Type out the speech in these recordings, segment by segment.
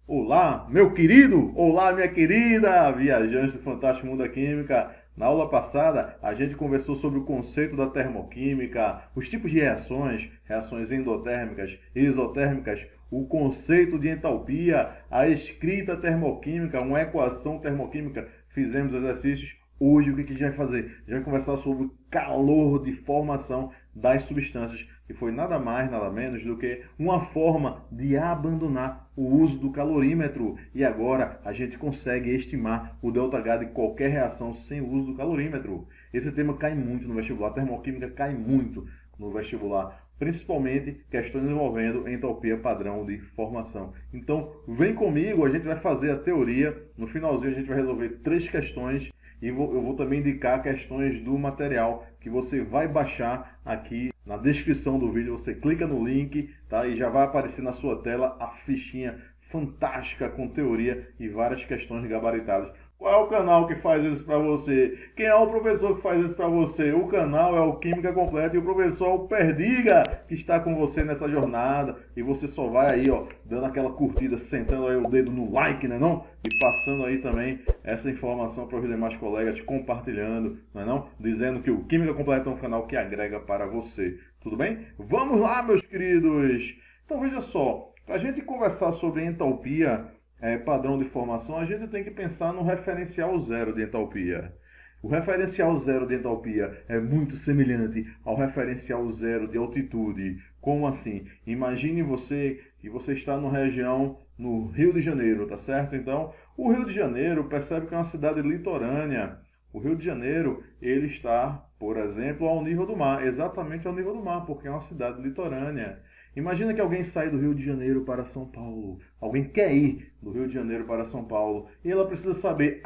Olá, meu querido! Olá, minha querida! Viajante do Fantástico Mundo da Química. Na aula passada, a gente conversou sobre o conceito da termoquímica, os tipos de reações, reações endotérmicas, exotérmicas, o conceito de entalpia, a escrita termoquímica, uma equação termoquímica. Fizemos exercícios. Hoje, o que a gente vai fazer? A gente vai conversar sobre o calor de formação das substâncias, que foi nada mais, nada menos do que uma forma de abandonar o uso do calorímetro. E agora a gente consegue estimar o ΔH de qualquer reação sem o uso do calorímetro. Esse tema cai muito no vestibular, a termoquímica cai muito no vestibular, principalmente questões envolvendo entalpia padrão de formação. Então, vem comigo, a gente vai fazer a teoria. No finalzinho a gente vai resolver 3 questões e eu vou também indicar questões do material que você vai baixar aqui na descrição do vídeo. Você clica no link, tá? E já vai aparecer na sua tela a fichinha fantástica com teoria e várias questões gabaritadas. Qual é o canal que faz isso para você? Quem é o professor que faz isso para você? O canal é o Química Completa e o professor é o Perdiga, que está com você nessa jornada. E você só vai aí, ó, dando aquela curtida, sentando aí o dedo no like, né não? E passando aí também essa informação para os demais colegas, compartilhando, não é não? Dizendo que o Química Completa é um canal que agrega para você. Tudo bem? Vamos lá, meus queridos! Então veja só, para a gente conversar sobre entalpia, padrão de formação, a gente tem que pensar no referencial zero de entalpia. O referencial zero de entalpia é muito semelhante ao referencial zero de altitude. Como assim? Imagine você que você está numa região no Rio de Janeiro, tá certo? Então, o Rio de Janeiro percebe que é uma cidade litorânea. O Rio de Janeiro, ele está, por exemplo, ao nível do mar, exatamente ao nível do mar, porque é uma cidade litorânea. Imagina que alguém sai do Rio de Janeiro para São Paulo. Alguém quer ir do Rio de Janeiro para São Paulo. E ela precisa saber,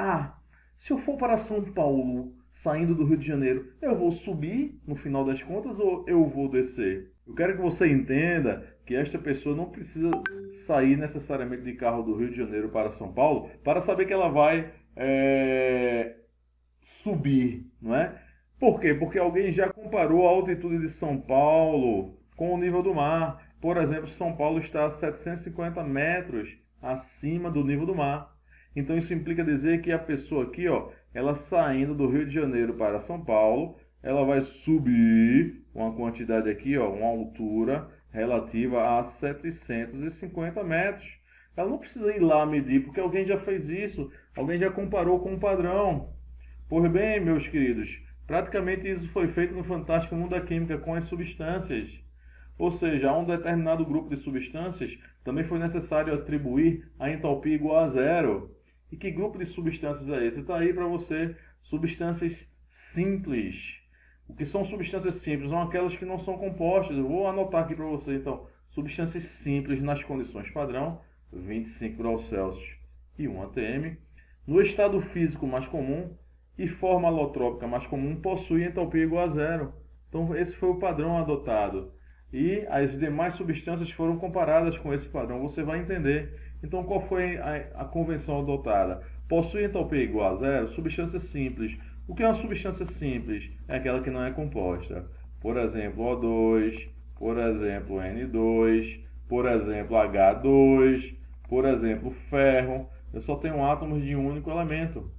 se eu for para São Paulo, saindo do Rio de Janeiro, eu vou subir no final das contas ou eu vou descer? Eu quero que você entenda que esta pessoa não precisa sair necessariamente de carro do Rio de Janeiro para São Paulo para saber que ela vai subir, não é? Por quê? Porque alguém já comparou a altitude de São Paulo com o nível do mar. Por exemplo, São Paulo está a 750 metros acima do nível do mar. Então isso implica dizer que a pessoa aqui, ó, ela saindo do Rio de Janeiro para São Paulo, ela vai subir uma quantidade aqui, ó, uma altura relativa a 750 metros. Ela não precisa ir lá medir, porque alguém já fez isso, alguém já comparou com um padrão. Pois bem, meus queridos, praticamente isso foi feito no Fantástico Mundo da Química com as substâncias. Ou seja, a um determinado grupo de substâncias também foi necessário atribuir a entalpia igual a zero. E que grupo de substâncias é esse? Está aí para você, substâncias simples. O que são substâncias simples? São aquelas que não são compostas. Eu vou anotar aqui para você, então. Substâncias simples nas condições padrão, 25 graus Celsius e 1 atm. No estado físico mais comum e forma alotrópica mais comum, possui entalpia igual a zero. Então, esse foi o padrão adotado. E as demais substâncias foram comparadas com esse padrão. Você vai entender. Então, qual foi a convenção adotada? Possui entalpia igual a zero, substância simples. O que é uma substância simples? É aquela que não é composta. Por exemplo, O2, por exemplo, N2, por exemplo, H2, por exemplo, ferro. Eu só tenho átomos de um único elemento.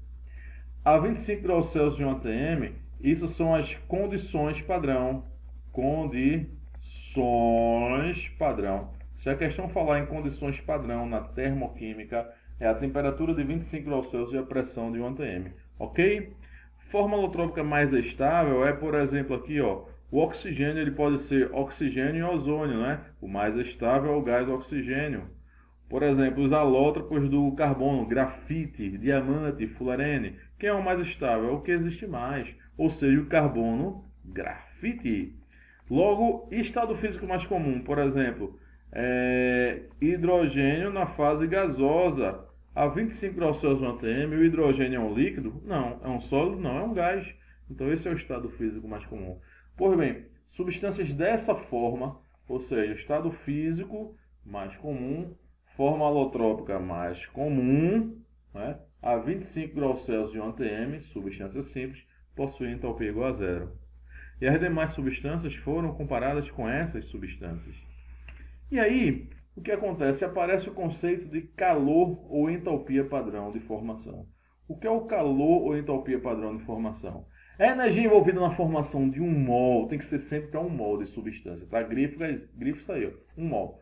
A 25 graus Celsius e 1 atm, isso são as condições padrão. Condições padrão. Se a questão falar em condições padrão na termoquímica, é a temperatura de 25 graus Celsius e a pressão de 1 atm. Ok? Forma alotrópica mais estável é, por exemplo, aqui, ó, o oxigênio ele pode ser oxigênio e ozônio, né? O mais estável é o gás oxigênio. Por exemplo, os alótropos do carbono, grafite, diamante, fullerene. Quem é o mais estável? É o que existe mais. Ou seja, o carbono, grafite. Logo, estado físico mais comum, por exemplo, hidrogênio na fase gasosa. A 25 graus Celsius 1 atm, o hidrogênio é um líquido? Não. É um sólido? Não. É um gás. Então, esse é o estado físico mais comum. Pois bem, substâncias dessa forma, ou seja, estado físico mais comum, forma alotrópica mais comum, né? A 25 graus Celsius e 1 atm, substância simples, possuem entalpia igual a zero. E as demais substâncias foram comparadas com essas substâncias. E aí, o que acontece? Aparece o conceito de calor ou entalpia padrão de formação. O que é o calor ou entalpia padrão de formação? É a energia envolvida na formação de um mol, tem que ser sempre para um mol de substância, tá? Grifo saiu, um mol.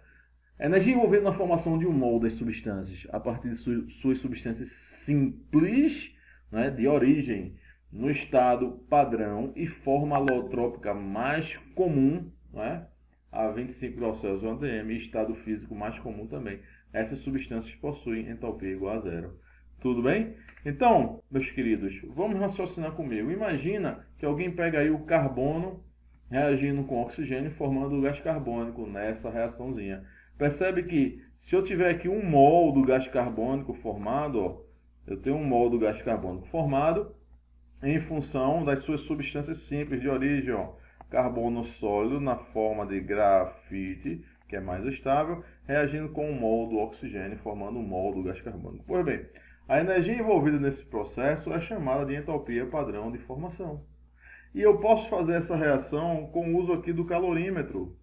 A energia envolvida na formação de um mol das substâncias, a partir de suas substâncias simples, né, de origem, no estado padrão e forma alotrópica mais comum, né, a 25 graus Celsius ou ADM, e estado físico mais comum também. Essas substâncias possuem entalpia igual a zero. Tudo bem? Então, meus queridos, vamos raciocinar comigo. Imagina que alguém pega aí o carbono reagindo com oxigênio, formando o gás carbônico nessa reaçãozinha. Percebe que se eu tiver aqui um mol do gás carbônico formado, ó, eu tenho um mol do gás carbônico formado em função das suas substâncias simples de origem, ó, carbono sólido na forma de grafite, que é mais estável, reagindo com um mol do oxigênio, formando um mol do gás carbônico. Pois bem, a energia envolvida nesse processo é chamada de entalpia padrão de formação. E eu posso fazer essa reação com o uso aqui do calorímetro.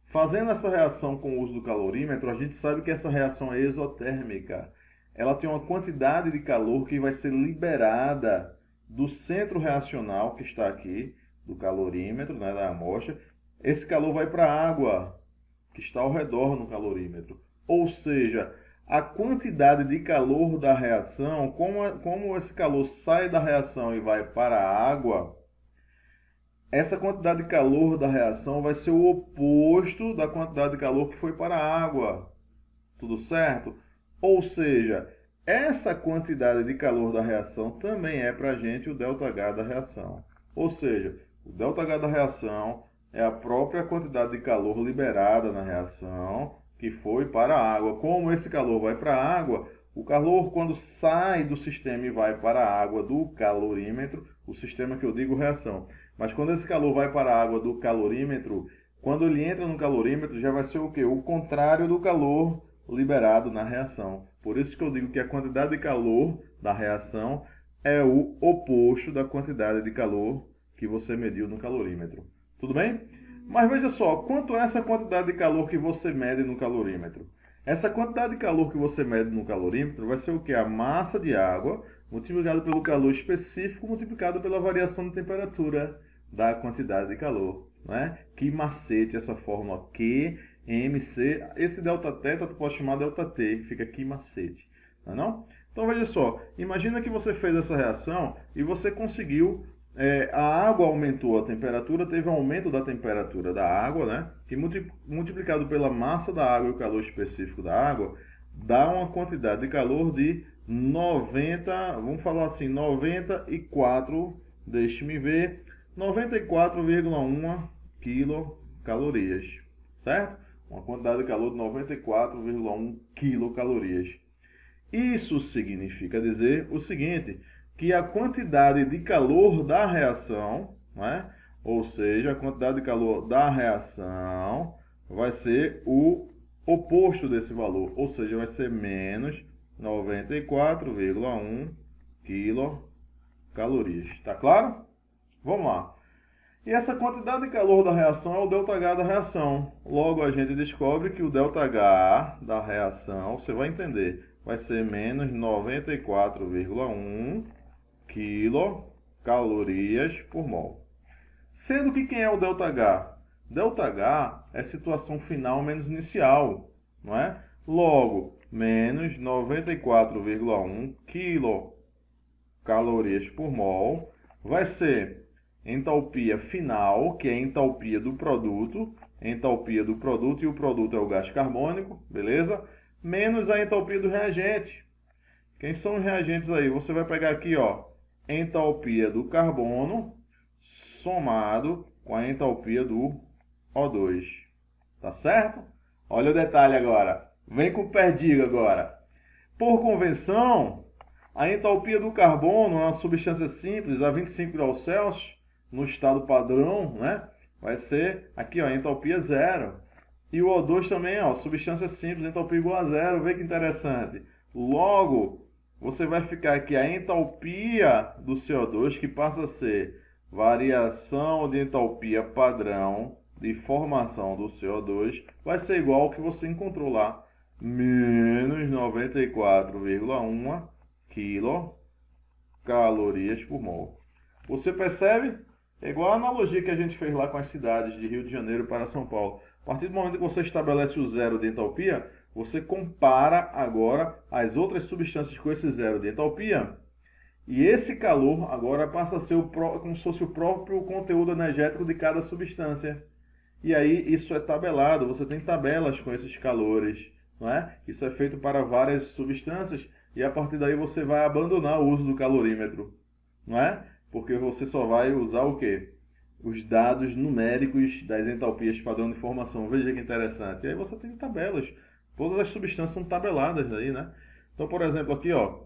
Fazendo essa reação com o uso do calorímetro, a gente sabe que essa reação é exotérmica. Ela tem uma quantidade de calor que vai ser liberada do centro reacional, que está aqui, do calorímetro, né, da amostra. Esse calor vai para a água, que está ao redor no calorímetro. Ou seja, a quantidade de calor da reação, como esse calor sai da reação e vai para a água, essa quantidade de calor da reação vai ser o oposto da quantidade de calor que foi para a água. Tudo certo? Ou seja, essa quantidade de calor da reação também é para a gente o ΔH da reação. Ou seja, o ΔH da reação é a própria quantidade de calor liberada na reação que foi para a água. Como esse calor vai para a água, o calor, quando sai do sistema e vai para a água do calorímetro, o sistema que eu digo reação, mas quando esse calor vai para a água do calorímetro, quando ele entra no calorímetro, já vai ser o quê? O contrário do calor liberado na reação. Por isso que eu digo que a quantidade de calor da reação é o oposto da quantidade de calor que você mediu no calorímetro. Tudo bem? Mas veja só, quanto é essa quantidade de calor que você mede no calorímetro? Essa quantidade de calor que você mede no calorímetro vai ser o quê? A massa de água multiplicado pelo calor específico multiplicado pela variação de temperatura da quantidade de calor, né? Que macete essa fórmula QMC. Esse ΔT tu pode chamar ΔT, fica que macete, não é não? Então veja só, imagina que você fez essa reação e você conseguiu, a água aumentou a temperatura, teve um aumento da temperatura da água, né? Que multiplicado pela massa da água e o calor específico da água, dá uma quantidade de calor de 90, vamos falar assim, 94, deixe-me ver, 94,1 quilocalorias, certo? Uma quantidade de calor de 94,1 quilocalorias. Isso significa dizer o seguinte, que a quantidade de calor da reação, né? Ou seja, a quantidade de calor da reação vai ser o oposto desse valor, ou seja, vai ser menos 94,1 quilocalorias. Tá claro? Vamos lá. E essa quantidade de calor da reação é o ΔH da reação. Logo, a gente descobre que o ΔH da reação, você vai entender, vai ser menos 94,1 quilocalorias por mol. Sendo que quem é o ΔH? ΔH é situação final menos inicial, não é? Logo, menos 94,1 quilocalorias por mol vai ser entalpia final, que é a entalpia do produto e o produto é o gás carbônico, beleza? Menos a entalpia do reagente. Quem são os reagentes aí? Você vai pegar aqui, ó, entalpia do carbono somado com a entalpia do O2. Tá certo? Olha o detalhe agora. Vem com o perdigo agora. Por convenção, a entalpia do carbono é uma substância simples a 25 graus Celsius, no estado padrão, né? Vai ser aqui, ó, entalpia zero. E o O2 também, ó, substância simples, entalpia igual a zero. Vê que interessante. Logo, você vai ficar aqui a entalpia do CO2, que passa a ser variação de entalpia padrão de formação do CO2 vai ser igual ao que você encontrou lá, menos 94,1 quilocalorias por mol. Você percebe? É igual a analogia que a gente fez lá com as cidades de Rio de Janeiro para São Paulo. A partir do momento que você estabelece o zero de entalpia, você compara agora as outras substâncias com esse zero de entalpia, e esse calor agora passa a ser como se fosse o próprio conteúdo energético de cada substância. E aí isso é tabelado, você tem tabelas com esses calores, não é? Isso é feito para várias substâncias e a partir daí você vai abandonar o uso do calorímetro, não é? Porque você só vai usar o quê? Os dados numéricos das entalpias padrão de formação. Veja que interessante. E aí você tem tabelas. Todas as substâncias são tabeladas aí, né? Então, por exemplo, aqui, ó,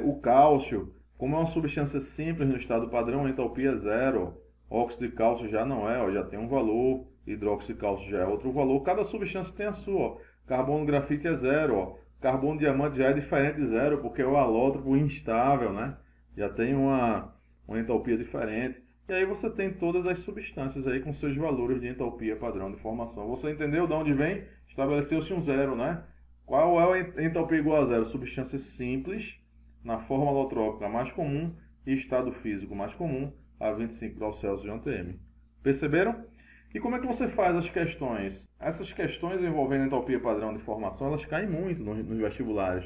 o cálcio, como é uma substância simples no estado padrão, a entalpia é zero. Óxido de cálcio já não é, ó, já tem um valor. Hidróxido de cálcio já é outro valor. Cada substância tem a sua. Ó. Carbono grafite é zero. Ó. Carbono diamante já é diferente de zero, porque é o alótropo instável, né? Já tem uma entalpia diferente. E aí você tem todas as substâncias aí com seus valores de entalpia padrão de formação. Você entendeu de onde vem? Estabeleceu-se um zero, né? Qual é a entalpia igual a zero? Substância simples, na forma alotrópica mais comum e estado físico mais comum, a 25 graus Celsius de 1 atm. Perceberam? E como é que você faz as questões? Essas questões envolvendo entalpia padrão de formação, elas caem muito nos vestibulares.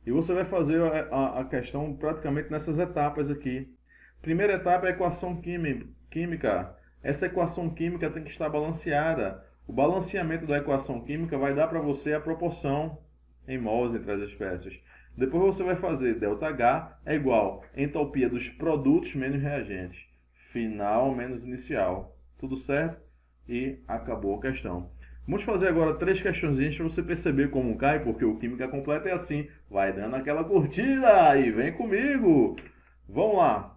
E você vai fazer a questão praticamente nessas etapas aqui. Primeira etapa é a equação química. Essa equação química tem que estar balanceada. O balanceamento da equação química vai dar para você a proporção em mols entre as espécies. Depois você vai fazer ΔH é igual a entalpia dos produtos menos reagentes. Final menos inicial. Tudo certo? E acabou a questão. Vamos fazer agora 3 questõezinhas para você perceber como cai, porque o Química Completa é assim. Vai dando aquela curtida e vem comigo. Vamos lá.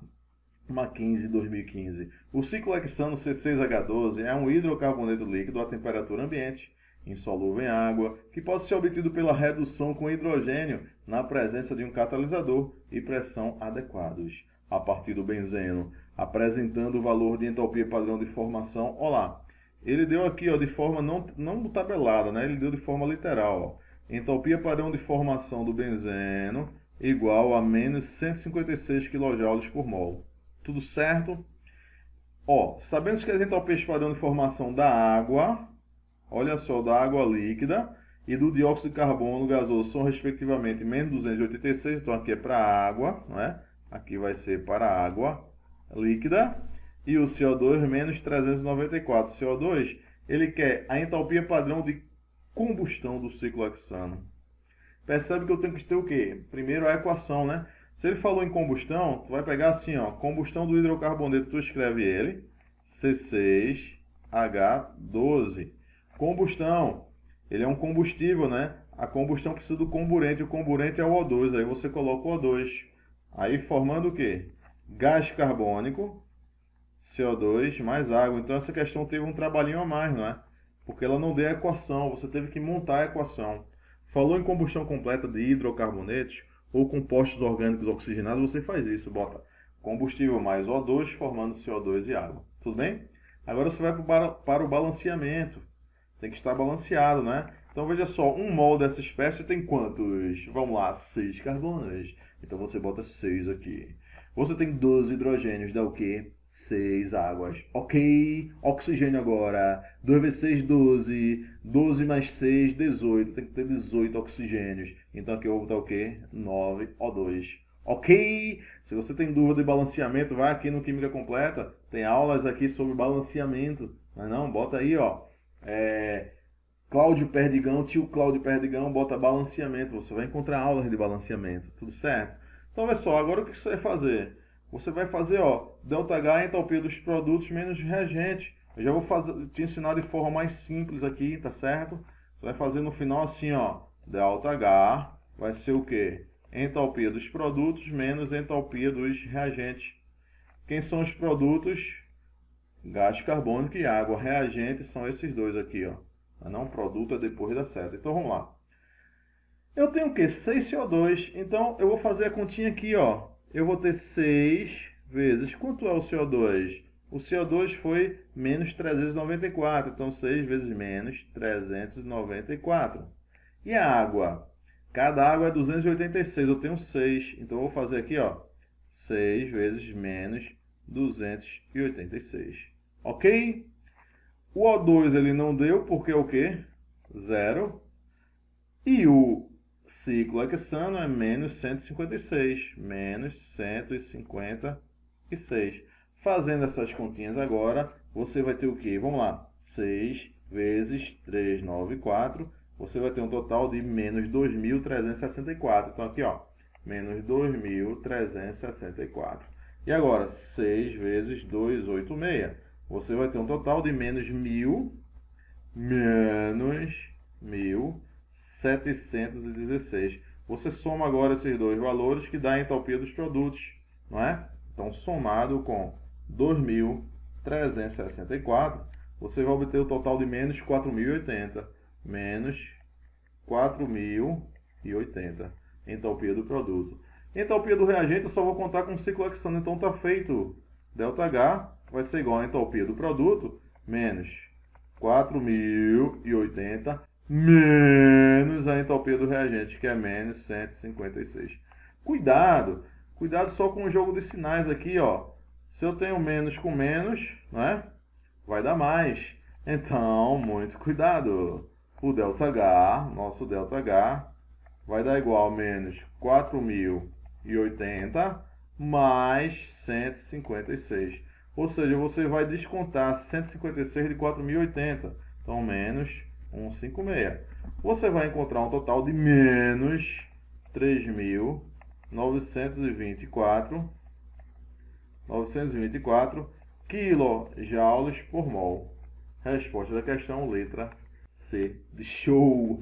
Mackenzie 2015. O ciclohexano C6H12 é um hidrocarboneto líquido a temperatura ambiente, insolúvel em água, que pode ser obtido pela redução com hidrogênio na presença de um catalisador e pressão adequados, a partir do benzeno, apresentando o valor de entalpia padrão de formação. Olá, ele deu aqui ó, de forma não tabelada, né? Ele deu de forma literal. Ó. Entalpia padrão de formação do benzeno igual a menos 156 kJ por mol. Tudo certo? Ó, sabemos que as entalpias padrão de formação da água, olha só, da água líquida e do dióxido de carbono gasoso são respectivamente menos 286, então aqui é para água, não é? Aqui vai ser para água líquida. E o CO2 menos 394. CO2, ele quer a entalpia padrão de combustão do ciclohexano. Percebe que eu tenho que ter o quê? Primeiro a equação, né? Se ele falou em combustão, tu vai pegar assim, ó, combustão do hidrocarboneto, tu escreve ele, C6H12. Combustão, ele é um combustível, né? A combustão precisa do comburente, o comburente é o O2, aí você coloca o O2. Aí formando o quê? Gás carbônico, CO2 mais água. Então essa questão teve um trabalhinho a mais, não é? Porque ela não deu a equação, você teve que montar a equação. Falou em combustão completa de hidrocarbonetos, ou compostos orgânicos oxigenados, você faz isso, bota combustível mais O2 formando CO2 e água. Tudo bem? Agora você vai para o balanceamento. Tem que estar balanceado, né? Então veja só, um mol dessa espécie tem quantos? Vamos lá, 6 carbonos. Então você bota 6 aqui. Você tem 12 hidrogênios, dá o quê? 6 águas. Ok, oxigênio agora. 2 vezes 6, 12. 12 mais 6, 18. Tem que ter 18 oxigênios. Então aqui eu vou botar o quê? 9 O2. Ok? Se você tem dúvida de balanceamento, vai aqui no Química Completa. Tem aulas aqui sobre balanceamento. Mas não, bota aí, ó. Cláudio Perdigão, tio Cláudio Perdigão, bota balanceamento. Você vai encontrar aulas de balanceamento. Tudo certo? Então, olha só. Agora o que você vai fazer? Você vai fazer, ó, ΔH entalpia dos produtos menos reagente. Eu já vou te ensinar de forma mais simples aqui, tá certo? Você vai fazer no final assim, ó, ΔH vai ser o quê? Entalpia dos produtos menos entalpia dos reagentes. Quem são os produtos? Gás carbônico e água. Reagentes são esses dois aqui, ó. Não, produto é depois da seta. Então, vamos lá. Eu tenho o quê? 6 CO2. Então, eu vou fazer a continha aqui, ó. Eu vou ter 6 vezes... Quanto é o CO2? O CO2 foi menos 394, então 6 vezes menos 394. E a água? Cada água é 286, eu tenho 6, então eu vou fazer aqui, ó, 6 vezes menos 286, ok? O O2 ele não deu, porque é o quê? 0. E o ciclo hexano é menos 156, menos 156. Fazendo essas continhas agora, você vai ter o quê? Vamos lá, 6 vezes 394, você vai ter um total de menos 2.364. Então aqui, ó, menos 2.364. E agora, 6 vezes 286. Você vai ter um total de menos 1.000, menos 1.716. Você soma agora esses dois valores que dá a entalpia dos produtos, não é? Então, somado com 2.364, você vai obter o total de menos 4.080. Menos 4.080. Entalpia do produto. Entalpia do reagente eu só vou contar com o ciclo hexano. Então está feito. ΔH vai ser igual a entalpia do produto menos 4.080 menos a entalpia do reagente, que é menos 156. Cuidado só com o jogo de sinais aqui, ó. Se eu tenho menos com menos, né, vai dar mais. Então, muito cuidado. O ΔH, nosso ΔH, vai dar igual a menos 4.080 mais 156. Ou seja, você vai descontar 156 de 4.080. Então, menos 156. Você vai encontrar um total de menos 3.924 quilojoules por mol. Resposta da questão, letra C de show.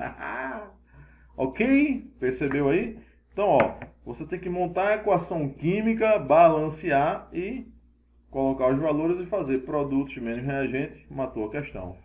Ok? Percebeu aí? Então, ó, você tem que montar a equação química, balancear e colocar os valores e fazer produtos menos reagente. Matou a questão.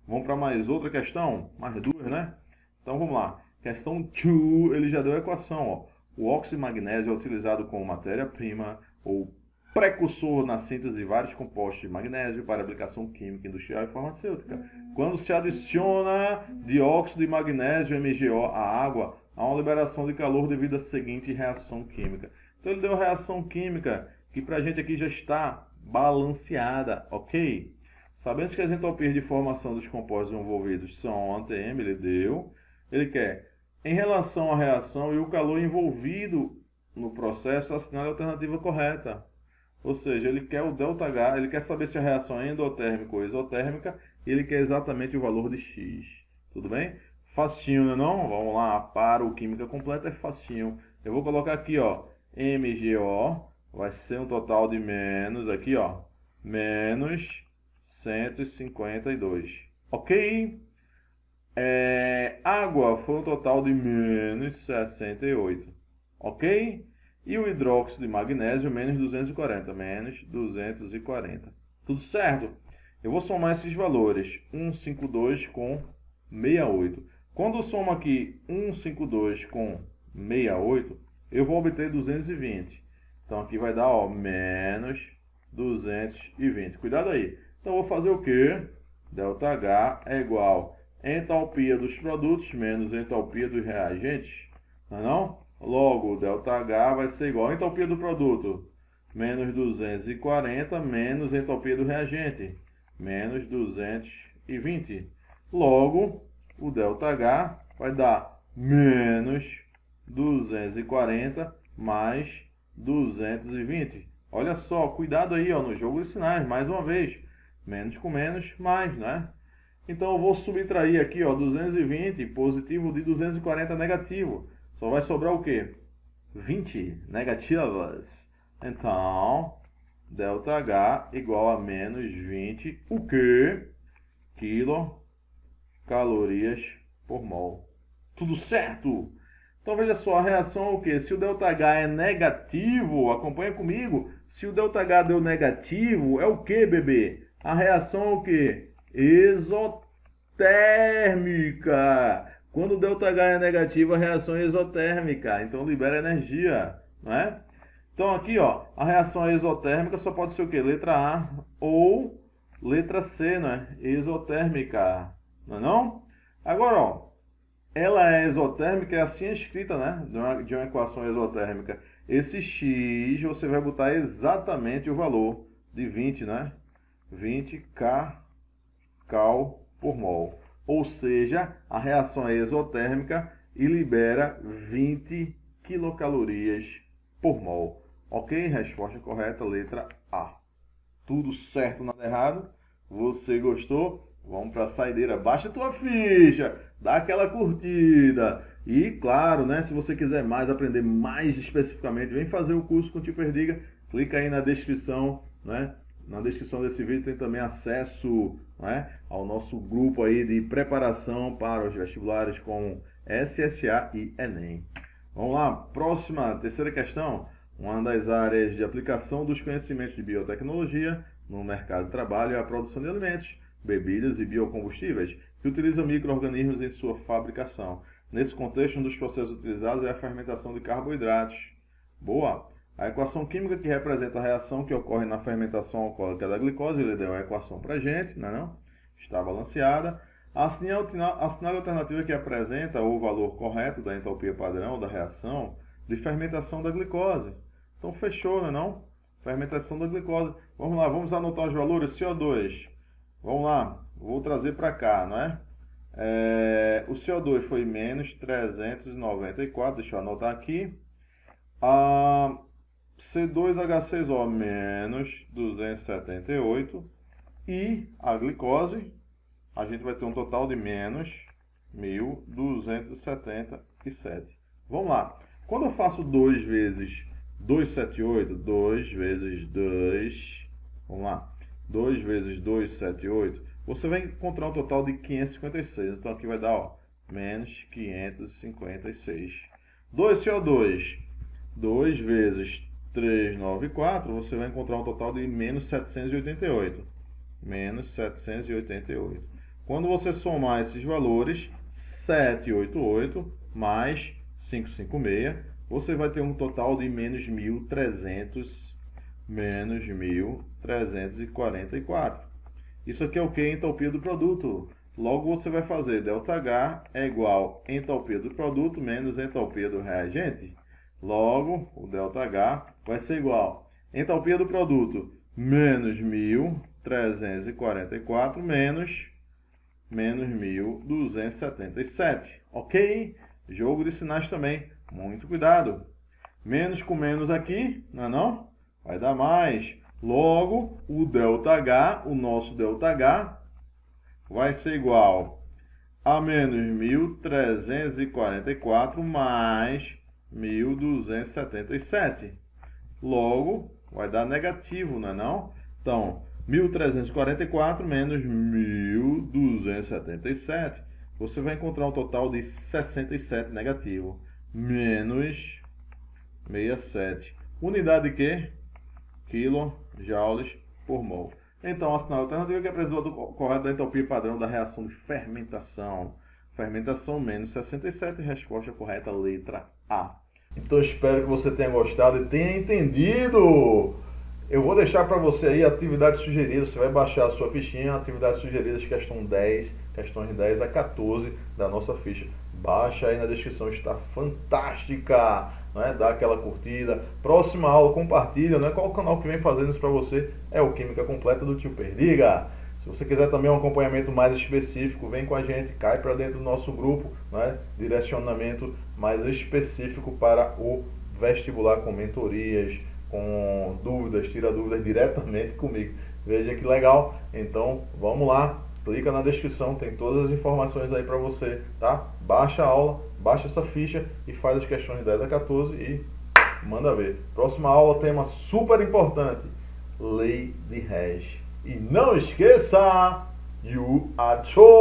Vamos para mais outra questão? Mais duas, né? Então, vamos lá. Questão 2, ele já deu a equação, ó. O óxido de magnésio é utilizado como matéria-prima ou precursor na síntese de vários compostos de magnésio para aplicação química, industrial e farmacêutica. Quando se adiciona dióxido de magnésio, MgO, à água, há uma liberação de calor devido à seguinte reação química. Então ele deu a reação química que para a gente aqui já está balanceada, ok? Sabendo que as entalpias de formação dos compostos envolvidos são ATM, ele deu. Ele quer, em relação à reação e o calor envolvido no processo, assinar a alternativa correta. Ou seja, ele quer o ΔH, ele quer saber se a reação é endotérmica ou exotérmica, e ele quer exatamente o valor de X. Tudo bem? Facinho, né não? Vamos lá, para o química completa é facinho. Eu vou colocar aqui, ó, MgO, vai ser um total de menos, aqui, ó, menos 152. Ok? Água foi um total de menos 68. Ok? E o hidróxido de magnésio, menos 240. Menos 240. Tudo certo? Eu vou somar esses valores. 152 com 68. Quando eu somo aqui 152 com 68, eu vou obter 220. Então aqui vai dar, ó, menos 220. Cuidado aí. Então eu vou fazer o quê? ΔH é igual a entalpia dos produtos menos a entalpia dos reagentes. Não é não? Logo, o ΔH vai ser igual a entalpia do produto, menos 240, menos a entalpia do reagente, menos 220. Logo, o ΔH vai dar menos 240 mais 220. Olha só, cuidado aí, ó, no jogo de sinais, mais uma vez. Menos com menos, mais, né? Então, eu vou subtrair aqui, ó, 220 positivo de 240 negativo. Só vai sobrar o quê? 20 negativas. Então, ΔH igual a menos 20, o quê? Quilocalorias por mol. Tudo certo? Então, veja só, a reação é o quê? Se o ΔH é negativo, acompanha comigo. Se o ΔH deu negativo, é o quê, bebê? A reação é o quê? Exotérmica. Quando o ΔH é negativo, a reação é exotérmica. Então, libera energia, não é? Então aqui, ó, a reação exotérmica só pode ser o quê? Letra A ou letra C, né? Exotérmica, não é não? Agora, ó, ela é exotérmica, é assim escrita, né? De uma equação exotérmica. Esse x, você vai botar exatamente o valor de 20, né? 20 kcal por mol. Ou seja, a reação é exotérmica e libera 20 quilocalorias por mol. Ok? Resposta correta, letra A. Tudo certo, nada errado? Você gostou? Vamos para a saideira. Baixa a tua ficha, dá aquela curtida. E, claro, né, se você quiser aprender mais especificamente, vem fazer o curso com o Tio Perdiga. Clica aí na descrição, né? Na descrição desse vídeo tem também acesso, né, ao nosso grupo aí de preparação para os vestibulares com SSA e Enem. Vamos lá, próxima, terceira questão. Uma das áreas de aplicação dos conhecimentos de biotecnologia no mercado de trabalho é a produção de alimentos, bebidas e biocombustíveis, que utilizam micro-organismos em sua fabricação. Nesse contexto, um dos processos utilizados é a fermentação de carboidratos. Boa! A equação química que representa a reação que ocorre na fermentação alcoólica da glicose, ele deu a equação para a gente, não? Está balanceada. Assinale a alternativa que apresenta o valor correto da entalpia padrão da reação de fermentação da glicose. Então, fechou, não? Fermentação da glicose. Vamos lá, vamos anotar os valores. CO2. Vamos lá, vou trazer para cá, não é? O CO2 foi menos 394, deixa eu anotar aqui. A C2H6O menos 278. E a glicose, a gente vai ter um total de menos 1.277. Vamos lá. Quando eu faço 2 vezes 278, 2 vezes 2, vamos lá, 2 vezes 278, você vai encontrar um total de 556. Então aqui vai dar, ó, menos 556. 2 CO2, 2 vezes 394, você vai encontrar um total de menos 788. Menos 788. Quando você somar esses valores, 788 mais 556, você vai ter um total de menos 1.344. Isso aqui é o que? Entalpia do produto. Logo, você vai fazer ΔH é igual a entalpia do produto menos entalpia do reagente. Logo, o ΔH vai ser igual a entalpia do produto menos 1.344 menos 1.277. Ok? Jogo de sinais também. Muito cuidado. Menos com menos aqui, não? Vai dar mais. Logo, o ΔH, o nosso ΔH, vai ser igual a menos 1.344 mais 1.277. Logo, vai dar negativo, não? Então, 1.344 menos 1.277. Você vai encontrar um total de 67 negativo. Menos 67. Unidade de quê? Quilojoules por mol. Então, assinale a alternativa que apresenta o valor correto da entalpia padrão da reação de fermentação. Fermentação menos 67. Resposta correta, letra A. Então, espero que você tenha gostado e tenha entendido. Eu vou deixar para você aí atividades sugeridas. Você vai baixar a sua fichinha, atividades sugeridas, questão 10, questões 10 a 14 da nossa ficha. Baixa aí na descrição, está fantástica, né? Dá aquela curtida. Próxima aula, compartilha, né? Qual o canal que vem fazendo isso para você? É o Química Completa do Tio Perdiga. Se você quiser também um acompanhamento mais específico, vem com a gente, cai para dentro do nosso grupo, né? Direcionamento mais específico para o vestibular com mentorias, com dúvidas, tira dúvidas diretamente comigo. Veja que legal. Então, vamos lá. Clica na descrição, tem todas as informações aí para você, tá? Baixa a aula, baixa essa ficha e faz as questões 10 a 14 e manda ver. Próxima aula, tema super importante, lei de Hess. E não esqueça, you are show!